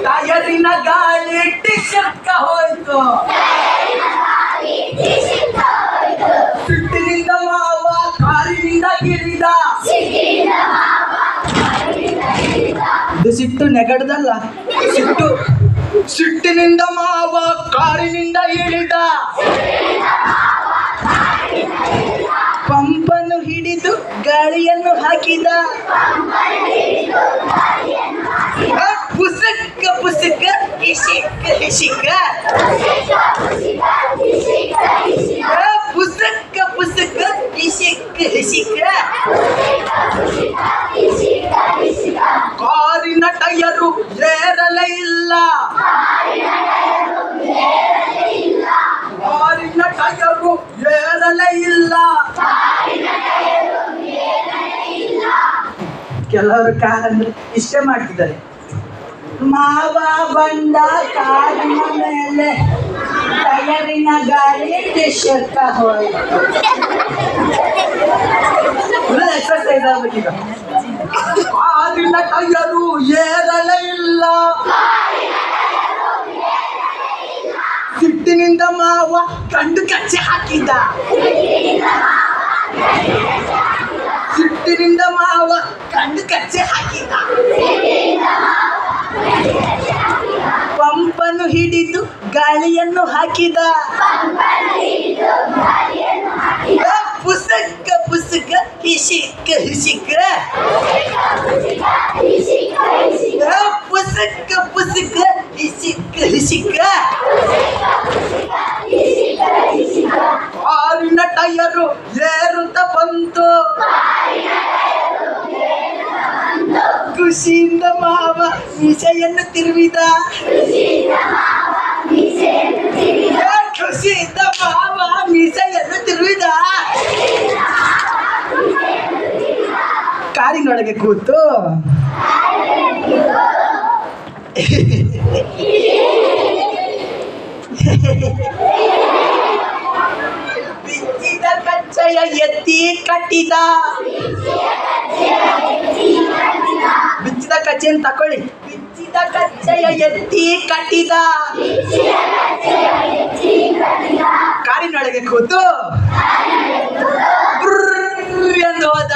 ಟಯರಿನ ಗಾಳಿ ಟಿಶಕ್ಕ ಹೋಯ್ತು. ಸಿಟ್ಟಿನಿಂದ ಮಾವ ಕಾರಿನಿಂದ ಇಳಿದ. ಇದು ಸಿಟ್ಟು ನೆಗಡ್ದಲ್ಲ, ಸಿಟ್ಟು. ಸಿಟ್ಟಿನಿಂದ ಮಾವ ಕಾರಿನಿಂದ ಇಳಿದ. ಪಂಪನ್ನು ಹಿಡಿದು ಗಾಳಿಯನ್ನು ಹಾಕಿದ. ಪುಸಕ್ಕ ಪುಸಕ್ಕ ಹಿಸಿಕ್ಕ ಹಿಸಿಕ್ಕ. ಪುಸಕ್ಕ ಪುಸಕ್ಕ ಹಿಸಿಕ್ಕ ಹಿಸಿಕ್ಕ. ಕಾರಿನ ಟಯರು ಏರಲೇ ಇಲ್ಲ. ಕಾರಿನ ಟಯರು ಏರಲೇ ಇಲ್ಲ. ಕೆಲವರು ಕಾರಂದ್ರೆ ಇಷ್ಟೇ ಮಾಡ್ತಿದ್ದಾರೆ. ಮಾವ ಬಂದ ಕಾರಿನ ಮೇಲೆ, ಟಯರಿನ ಗಾಳಿ ಟಿಶಕ್ಕ ಹೋಯ್ತು. ಎಕ್ಸರ್ಸೈಸ್ ಆಗ್ಬೇಕೀಗ. ಕಾರಿನ ಟಯರು ಏರಲೇ ಇಲ್ಲ. ಸಿಟ್ಟಿನಿಂದ ಮಾವ ಗಂಡು ಕಚ್ಚೆ ಹಾಕಿದ. ಸಿಟ್ಟಿನಿಂದ ಮಾವ ಗಂಡು ಕಚ್ಚೆ ಹಾಕಿದ. ಪಂಪನ್ನು ಹಿಡಿದು ಗಾಳಿಯನ್ನು ಹಾಕಿದ. ಪುಸಕ್ಕ ಪುಸಕ್ಕ ಹಿಸಿಕ್ಕ ಹಿಸಿಕ್ಕ. ಪುಸಕ್ಕ ಪುಸಕ್ಕ ಹಿಸಿಕ್ಕ ಹಿಸಿಕ್ಕ. ಕಾರಿನ ಟಯರು ಏರುತ್ತ ಬಂತು. ಖುಷಿಯಿಂದ ಮಾವ ಮೀಸೆಯನ್ನು ತಿರುವಿದ. ಖುಷಿಯಿಂದ ಮಾವ ಮೀಸೆಯನ್ನು ತಿರುವಿದ. ಕಾರಿನೊಳಗೆ ಕೂತು ಬಿಚ್ಚಿದ ಕಚ್ಚೆಯ ಎತ್ತಿ ಕಟ್ಟಿದ. ಬಿಚ್ಚಿದ ಕಚ್ಚೆಯನ್ನು ತಕೊಳ್ಳಿ. ಬಿಚ್ಚಿದ ಕಚ್ಚೆಯ ಎತ್ತಿ ಕಟ್ಟಿದ. ಕಾರಿನೊಳಗೆ ಕೂತು ಎಂದು ಹೋದ.